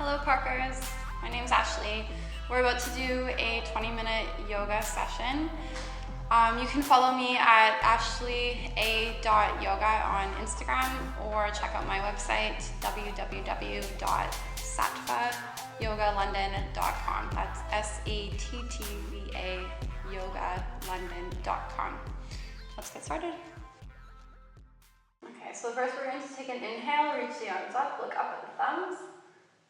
Hello Parkers, my name's Ashley. We're about to do a 20-minute yoga session. You can follow me at ashleya.yoga on Instagram or check out my website www.sattva.yogalondon.com. That's SATTVA yogalondon.com. Let's get started. Okay, so first we're going to take an inhale, reach the arms up, look up at the thumbs,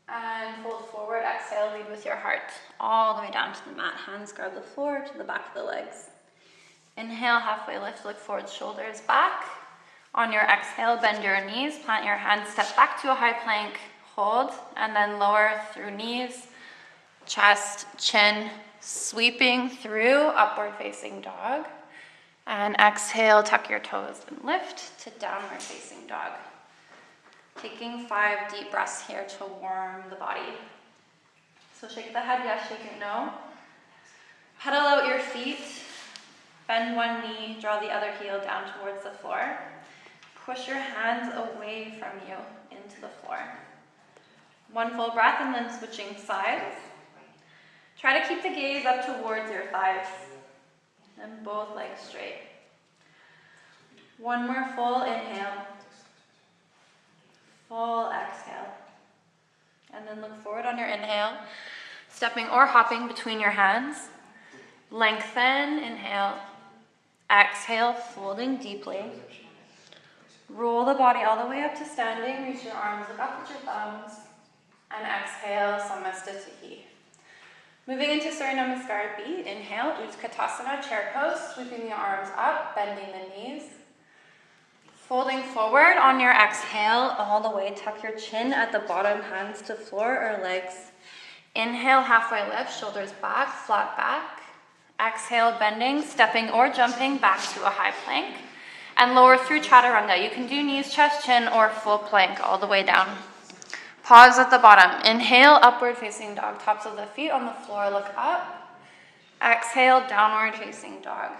and fold forward. Exhale, lead with your heart all the way down to the mat. Hands grab the floor to the back of the legs. Inhale, halfway lift, look forward, shoulders back. On your exhale, bend your knees, plant your hands, step back to a high plank, hold, and then lower through knees, chest, chin, sweeping through upward facing dog. And exhale, tuck your toes and lift to downward facing dog. Taking 5 deep breaths here to warm the body. So shake the head, yes, shake it, no. Pedal out your feet. Bend one knee, draw the other heel down towards the floor. Push your hands away from you into the floor. One full breath and then switching sides. Try to keep the gaze up towards your thighs and both legs straight. One more full inhale. Full exhale. And then look forward on your inhale, stepping or hopping between your hands. Lengthen, inhale. Exhale, folding deeply. Roll the body all the way up to standing. Reach your arms, look up at your thumbs. And exhale, Samastitihi. Moving into Surya Namaskar beat. Inhale, Utkatasana, chair pose. Sweeping the arms up, bending the knees. Folding forward on your exhale, all the way. Tuck your chin at the bottom, hands to floor or legs. Inhale, halfway lift, shoulders back, flat back. Exhale, bending, stepping or jumping back to a high plank. And lower through chaturanga. You can do knees, chest, chin, or full plank all the way down. Pause at the bottom. Inhale, upward facing dog. Tops of the feet on the floor, look up. Exhale, downward facing dog.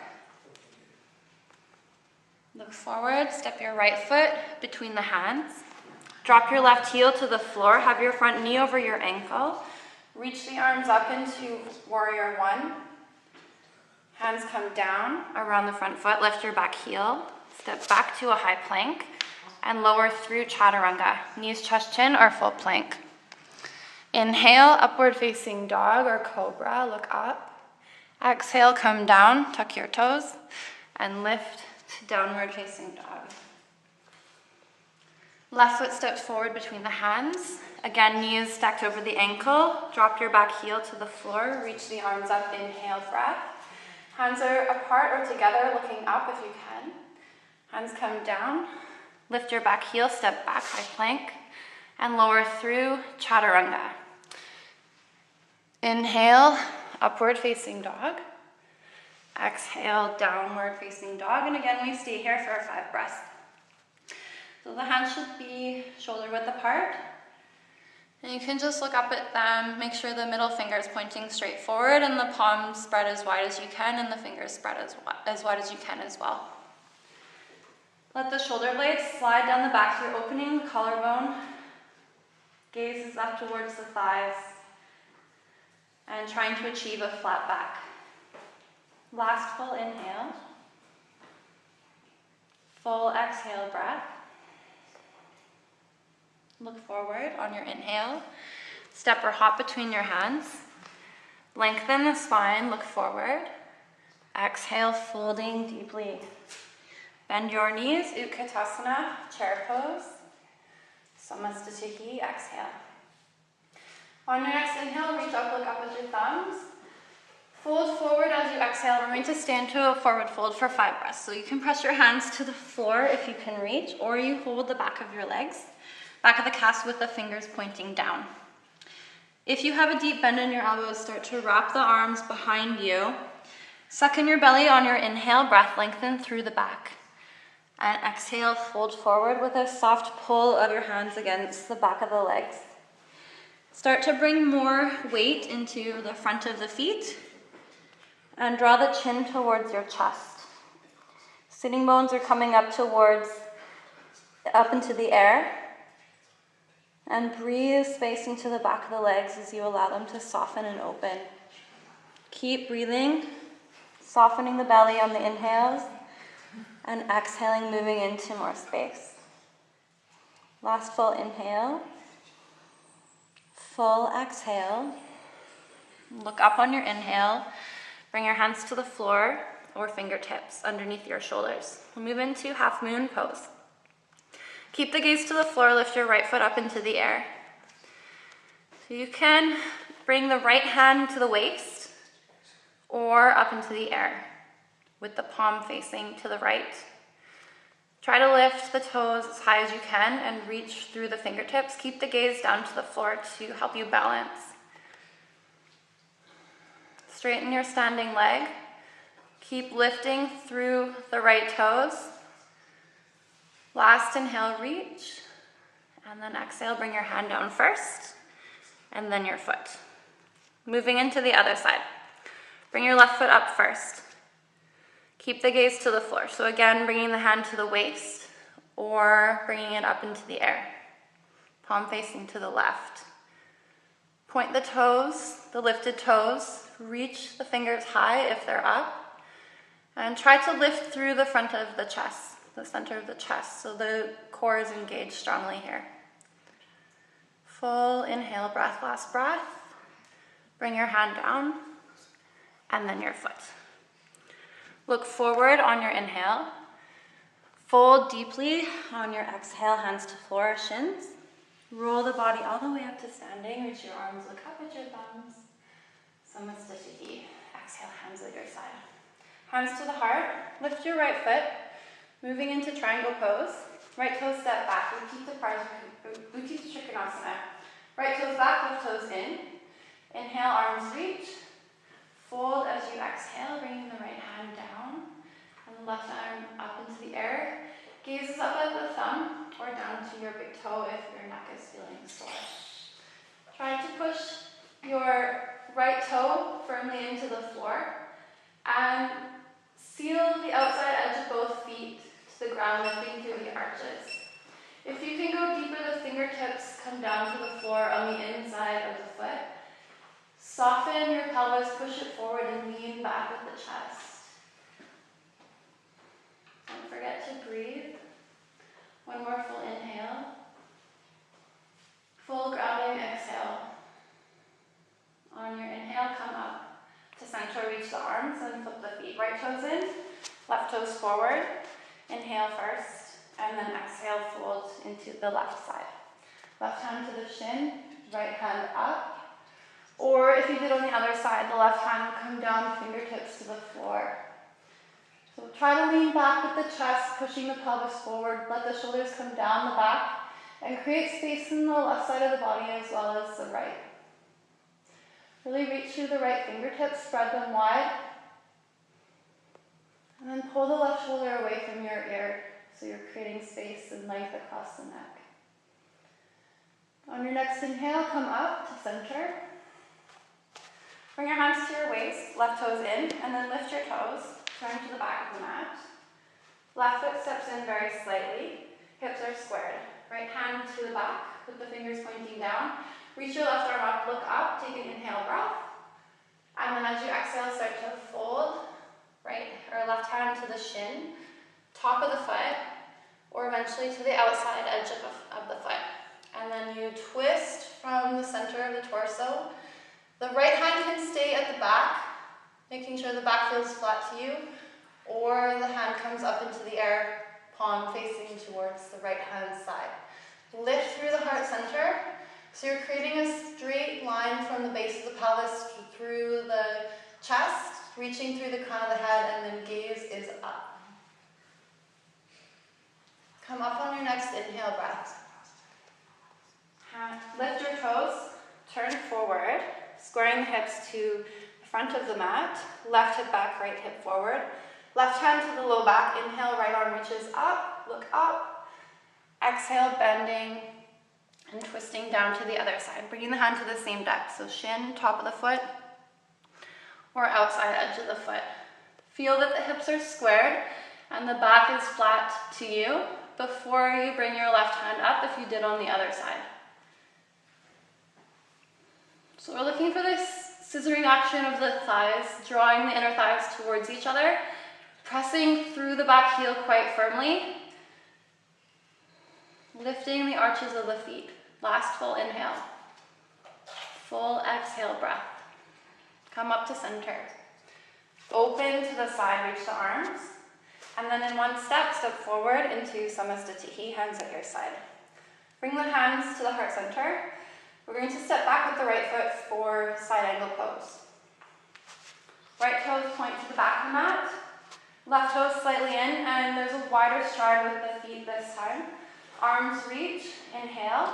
Look forward, step your right foot between the hands. Drop your left heel to the floor. Have your front knee over your ankle. Reach the arms up into warrior one. Hands come down around the front foot. Lift your back heel. Step back to a high plank. And lower through chaturanga. Knees, chest, chin, or full plank. Inhale, upward facing dog or cobra. Look up. Exhale, come down. Tuck your toes. And lift to downward facing dog. Left foot steps forward between the hands. Again, knees stacked over the ankle. Drop your back heel to the floor. Reach the arms up. Inhale, breath. Hands are apart or together, looking up if you can. Hands come down. Lift your back heel, step back, high plank, and lower through chaturanga. Inhale, upward facing dog. Exhale, downward facing dog. And again, we stay here for 5 breaths. So the hands should be shoulder width apart. And you can just look up at them. Make sure the middle finger is pointing straight forward and the palms spread as wide as you can and the fingers spread as wide as you can as well. Let the shoulder blades slide down the back. You're opening the collarbone. Gaze is up towards the thighs. And trying to achieve a flat back. Last full inhale. Full exhale breath. Look forward on your inhale. Step or hop between your hands. Lengthen the spine, look forward. Exhale, folding deeply. Bend your knees, Utkatasana, chair pose. Samastitihi, exhale. On your next inhale, reach up, look up with your thumbs. Fold forward as you exhale. We're going to stand to a forward fold for 5 breaths. So you can press your hands to the floor if you can reach, or you hold the back of your legs, back of the calves with the fingers pointing down. If you have a deep bend in your elbows, start to wrap the arms behind you. Suck in your belly on your inhale, breath lengthen through the back. And exhale, fold forward with a soft pull of your hands against the back of the legs. Start to bring more weight into the front of the feet and draw the chin towards your chest. Sitting bones are coming up into the air. And breathe space into the back of the legs as you allow them to soften and open. Keep breathing, softening the belly on the inhales, and exhaling, moving into more space. Last full inhale. Full exhale. Look up on your inhale. Bring your hands to the floor or fingertips underneath your shoulders. We'll move into half moon pose. Keep the gaze to the floor, lift your right foot up into the air. So you can bring the right hand to the waist or up into the air with the palm facing to the right. Try to lift the toes as high as you can and reach through the fingertips. Keep the gaze down to the floor to help you balance. Straighten your standing leg. Keep lifting through the right toes. Last inhale, reach, and then exhale, bring your hand down first, and then your foot. Moving into the other side. Bring your left foot up first. Keep the gaze to the floor. So again, bringing the hand to the waist, or bringing it up into the air. Palm facing to the left. Point the toes, the lifted toes, reach the fingers high if they're up, and try to lift through the front of the chest. The center of the chest, so the core is engaged strongly here. Full inhale, breath, last breath. Bring your hand down, and then your foot. Look forward on your inhale. Fold deeply on your exhale, hands to floor, shins. Roll the body all the way up to standing. Reach your arms, look up at your thumbs. Samastitihi. Exhale, hands at your side. Hands to the heart. Lift your right foot. Moving into triangle pose, right toes step back, Uttita Trikonasana. Right toes back, left toes in. Inhale, arms reach. Fold as you exhale, bringing the right hand down and the left arm up into the air. Gaze is up at the thumb or down to your big toe if your neck is feeling sore. Try to push your right toe firmly into the floor and seal the outside edge of both feet to the ground, lifting through the arches. If you can go deeper, the fingertips come down to the floor on the inside of the foot. Soften your pelvis, push it forward, and lean back with the chest. Don't forget to breathe. One more full inhale. Full grounding exhale. On your inhale, come up to center, reach the arms, and flip the feet. Right toes in, left toes forward. Inhale first, and then exhale, fold into the left side. Left hand to the shin, right hand up. Or if you did on the other side, the left hand will come down, fingertips to the floor. So try to lean back with the chest, pushing the pelvis forward. Let the shoulders come down the back, and create space in the left side of the body as well as the right. Really reach through the right fingertips, spread them wide. And then pull the left shoulder away from your ear, so you're creating space and length across the neck. On your next inhale, come up to center. Bring your hands to your waist, left toes in, and then lift your toes. Turn to the back of the mat. Left foot steps in very slightly. Hips are squared. Right hand to the back, with the fingers pointing down. Reach your left arm up, look up, take an inhale breath. And then as you exhale, start to fold right or left hand to the shin, top of the foot, or eventually to the outside edge of the foot. And then you twist from the center of the torso. The right hand can stay at the back, making sure the back feels flat to you, or the hand comes up into the air, palm facing towards the right hand side. Lift through the heart center, so you're creating a straight line from the base of the pelvis through the chest, reaching through the crown of the head, and then gaze is up. Come up on your next inhale breath. Lift your toes, turn forward, squaring the hips to the front of the mat, left hip back, right hip forward. Left hand to the low back, inhale, right arm reaches up, look up. Exhale, bending and twisting down to the other side. Bringing the hand to the same depth, so shin, top of the foot, or outside edge of the foot. Feel that the hips are squared and the back is flat to you before you bring your left hand up if you did on the other side. So we're looking for this scissoring action of the thighs, drawing the inner thighs towards each other, pressing through the back heel quite firmly, lifting the arches of the feet. Last full inhale. Full exhale breath. Come up to center. Open to the side, reach the arms. And then in one step, step forward into Samastatihi, hands at your side. Bring the hands to the heart center. We're going to step back with the right foot for side angle pose. Right toes point to the back of the mat. Left toes slightly in, and there's a wider stride with the feet this time. Arms reach, inhale.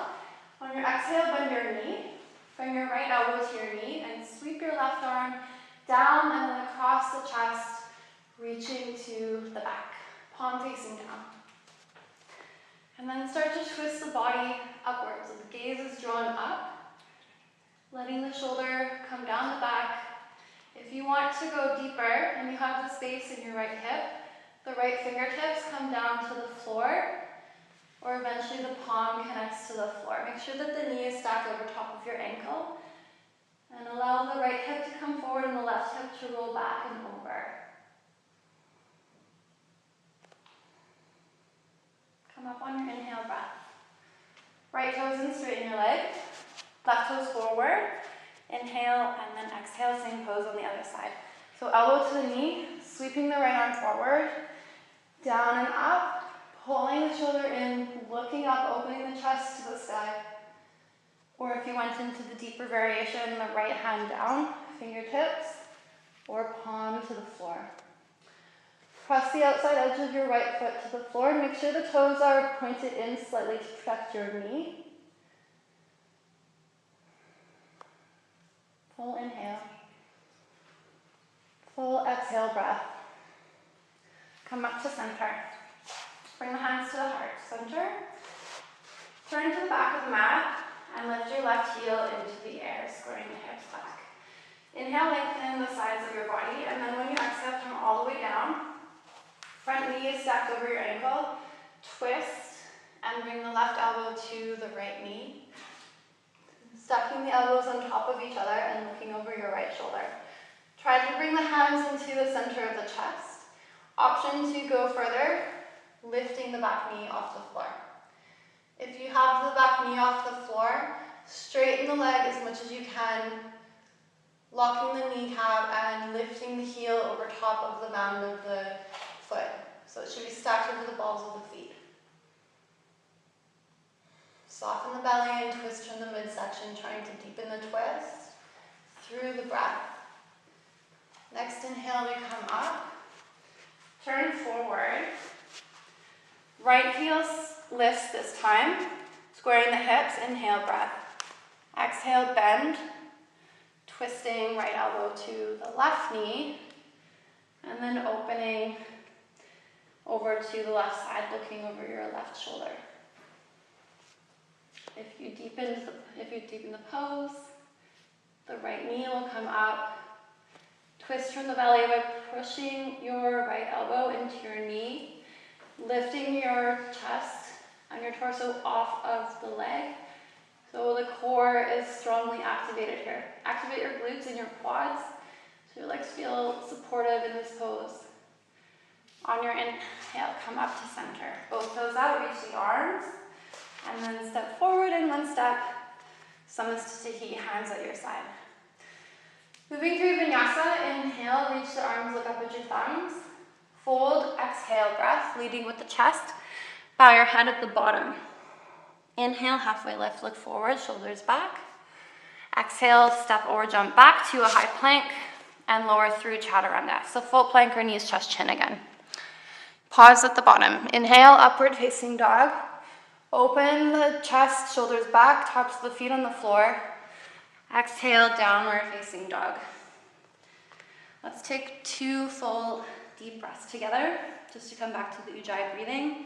On your exhale, bend your knee. Bring your right elbow to your knee and sweep your left arm down and then across the chest, reaching to the back, palm facing down. And then start to twist the body upwards. So the gaze is drawn up, letting the shoulder come down the back. If you want to go deeper and you have the space in your right hip, the right fingertips come down to the floor, or eventually the palm connects to the floor. Make sure that the knee is stacked over top of your ankle, and allow the right hip to come forward and the left hip to roll back and over. Come up on your inhale breath. Right toes in, straighten your leg. Left toes forward. Inhale and then exhale, same pose on the other side. So elbow to the knee, sweeping the right arm forward, down and up, pulling the shoulder in, looking up, opening the chest to the sky. Or if you went into the deeper variation, the right hand down, fingertips, or palm to the floor. Press the outside edge of your right foot to the floor and make sure the toes are pointed in slightly to protect your knee. Full inhale. Full exhale breath. Come up to center. Bring the hands to the heart center. Turn to the back of the mat and lift your left heel into the air, squaring the hips back. Inhale, lengthen the sides of your body, and then when you exhale, come all the way down. Front knee is stacked over your ankle. Twist and bring the left elbow to the right knee. Stacking the elbows on top of each other and looking over your right shoulder. Try to bring the hands into the center of the chest. Option to go further, lifting the back knee off the floor. If you have the back knee off the floor, straighten the leg as much as you can, locking the kneecap and lifting the heel over top of the mound of the foot. So it should be stacked over the balls of the feet. Soften the belly and twist from the midsection, trying to deepen the twist through the breath. Next inhale, we come up. Turn forward. Right heel lifts this time, squaring the hips. Inhale, breath. Exhale, bend. Twisting right elbow to the left knee. And then opening over to the left side, looking over your left shoulder. If you deepen the pose, the right knee will come up. Twist from the belly by pushing your right elbow into your knee, lifting your chest and your torso off of the leg. So the core is strongly activated here. Activate your glutes and your quads so your legs feel supportive in this pose. On your inhale, come up to center. Both toes out, reach the arms. And then step forward in one step, Samastatihi, hands at your side. Moving through Vinyasa, inhale, reach the arms, look up at your thumbs. Fold, exhale, breath, leading with the chest. Bow your head at the bottom. Inhale, halfway lift, look forward, shoulders back. Exhale, step or jump back to a high plank and lower through Chaturanga. So full plank or knees, chest, chin again. Pause at the bottom. Inhale, upward facing dog. Open the chest, shoulders back, tops of the feet on the floor. Exhale, downward facing dog. Let's take 2 full deep breaths together, just to come back to the Ujjayi breathing.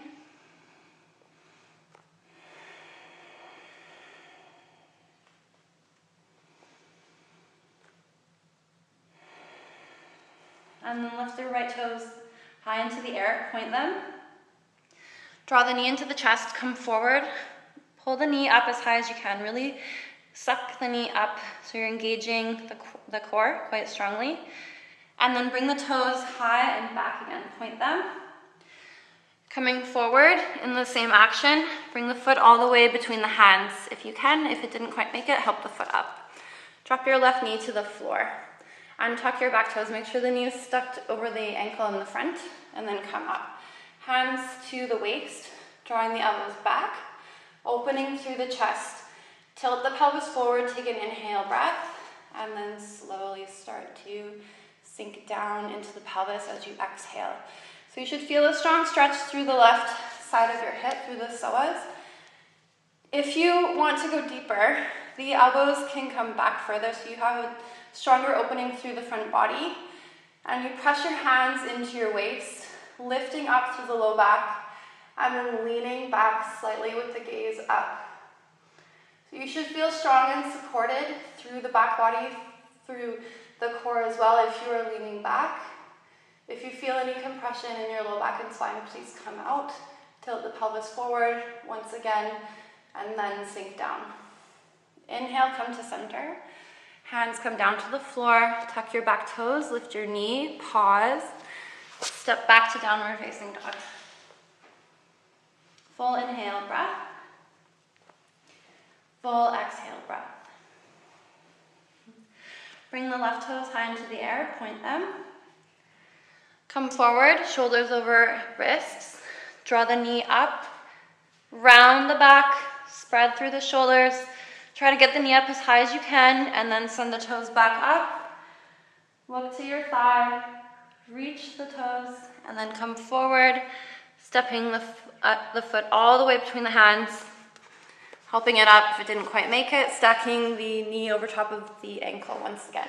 And then lift the right toes high into the air, point them. Draw the knee into the chest, come forward. Pull the knee up as high as you can. Really Suck the knee up so you're engaging the core quite strongly. And then bring the toes high and back again. Point them. Coming forward in the same action, bring the foot all the way between the hands if you can. If it didn't quite make it, help the foot up. Drop your left knee to the floor. Untuck your back toes. Make sure the knee is stuck over the ankle in the front, and then come up. Hands to the waist, drawing the elbows back, opening through the chest. Tilt the pelvis forward, take an inhale breath, and then slowly start to sink down into the pelvis as you exhale. So you should feel a strong stretch through the left side of your hip, through the psoas. If you want to go deeper, the elbows can come back further, so you have a stronger opening through the front body. And you press your hands into your waist, lifting up through the low back, and then leaning back slightly with the gaze up. So you should feel strong and supported through the back body, through the core as well if you are leaning back. If you feel any compression in your low back and spine, please come out. Tilt the pelvis forward once again, and then sink down. Inhale, come to center. Hands come down to the floor. Tuck your back toes, lift your knee, pause. Step back to downward facing dog. Full inhale, breath. Full exhale, breath. Bring the left toes high into the air, point them. Come forward, shoulders over wrists. Draw the knee up, round the back, spread through the shoulders. Try to get the knee up as high as you can, and then send the toes back up. Look to your thigh, reach the toes, and then come forward, stepping the foot all the way between the hands, helping it up if it didn't quite make it, stacking the knee over top of the ankle once again.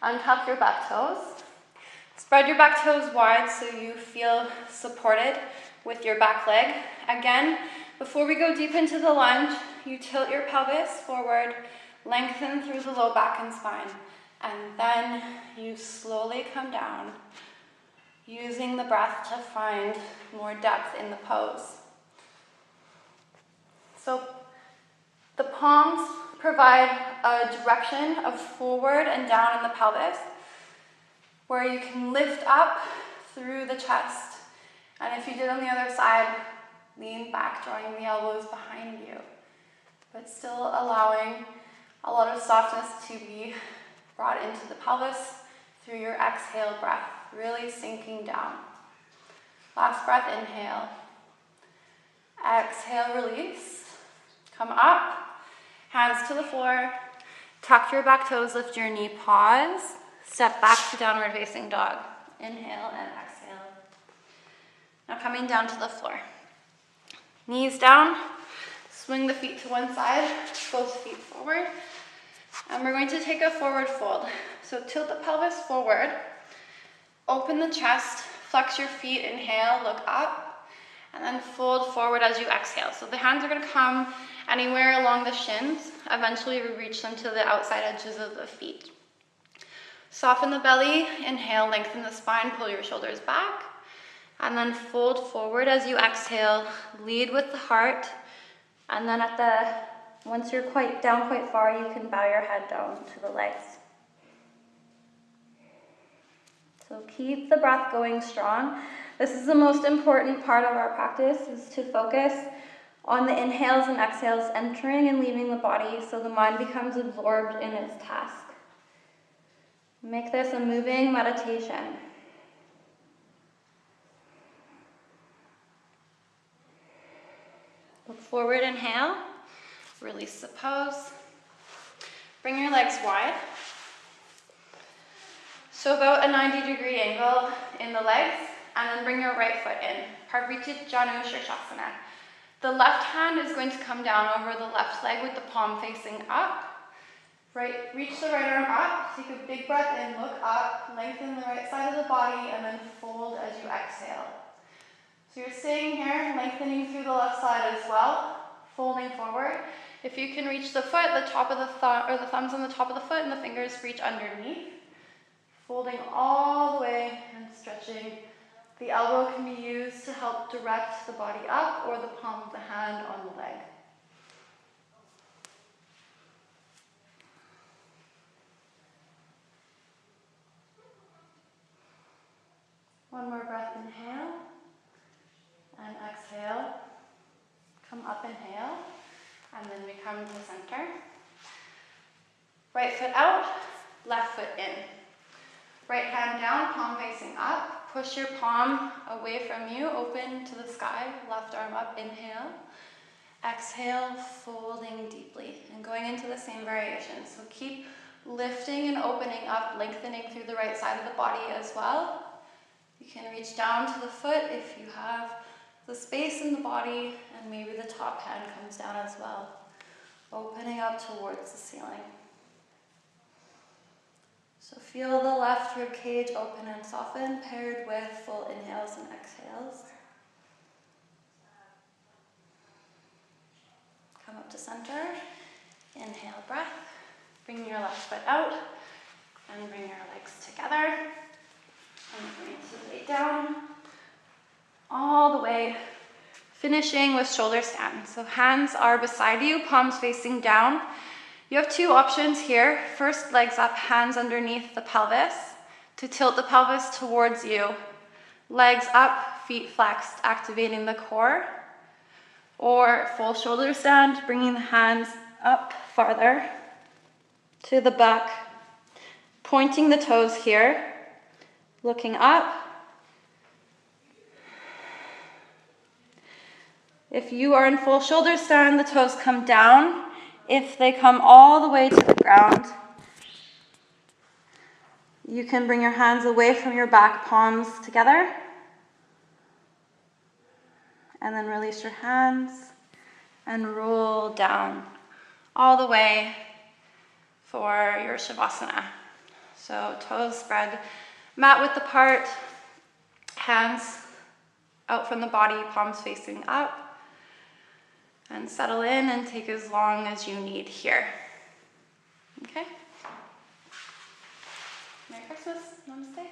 Untuck your back toes. Spread your back toes wide so you feel supported with your back leg. Again, before we go deep into the lunge, you tilt your pelvis forward, lengthen through the low back and spine, and then you slowly come down, using the breath to find more depth in the pose. So the palms provide a direction of forward and down in the pelvis, where you can lift up through the chest. And if you did on the other side, lean back, drawing the elbows behind you, but still allowing a lot of softness to be brought into the pelvis through your exhale breath, really sinking down. Last breath, inhale. Exhale, release. Come up, hands to the floor. Tuck your back toes, lift your knee, pause. Step back to downward facing dog. Inhale and exhale. Now coming down to the floor. Knees down, swing the feet to one side, both feet forward. And we're going to take a forward fold. So tilt the pelvis forward, open the chest, flex your feet, inhale, look up, and then fold forward as you exhale. So the hands are going to come anywhere along the shins. Eventually we reach them to the outside edges of the feet. Soften the belly, inhale, lengthen the spine, pull your shoulders back, and then fold forward as you exhale. Lead with the heart, and then once you're down quite far, you can bow your head down to the legs. So keep the breath going strong. This is the most important part of our practice, is to focus on the inhales and exhales entering and leaving the body so the mind becomes absorbed in its task. Make this a moving meditation. Look forward, inhale. Release the pose. Bring your legs wide. So about a 90-degree angle in the legs, and then bring your right foot in. Parvritajanu Shirshasana. The left hand is going to come down over the left leg with the palm facing up. Reach the right arm up, take a big breath in, look up, lengthen the right side of the body, and then fold as you exhale. So you're staying here, lengthening through the left side as well, folding forward. If you can reach the foot, the top of the thumb, or the thumbs on the top of the foot and the fingers reach underneath. Folding all the way and stretching. The elbow can be used to help direct the body up, or the palm of the hand on the leg. come to center. Right foot out, left foot in. Right hand down, palm facing up. Push your palm away from you, open to the sky, left arm up, inhale. Exhale, folding deeply and going into the same variation. So keep lifting and opening up, lengthening through the right side of the body as well. You can reach down to the foot if you have the space in the body, and maybe the top hand comes down as well. Opening up towards the ceiling. So feel the left rib cage open and soften, paired with full inhales and exhales. Come up to center. Inhale, breath. Bring your left foot out and bring your legs together. And you're going to lay down all the way, finishing with shoulder stand. So hands are beside you, palms facing down. You have two options here. First, legs up, hands underneath the pelvis to tilt the pelvis towards you. Legs up, feet flexed, activating the core. Or full shoulder stand, bringing the hands up farther to the back, pointing the toes here, looking up. If you are in full shoulder stand, the toes come down. If they come all the way to the ground, you can bring your hands away from your back, palms together. And then release your hands and roll down all the way for your Shavasana. So toes spread, mat width apart, hands out from the body, palms facing up. And settle in and take as long as you need here. Okay? Merry Christmas. Namaste.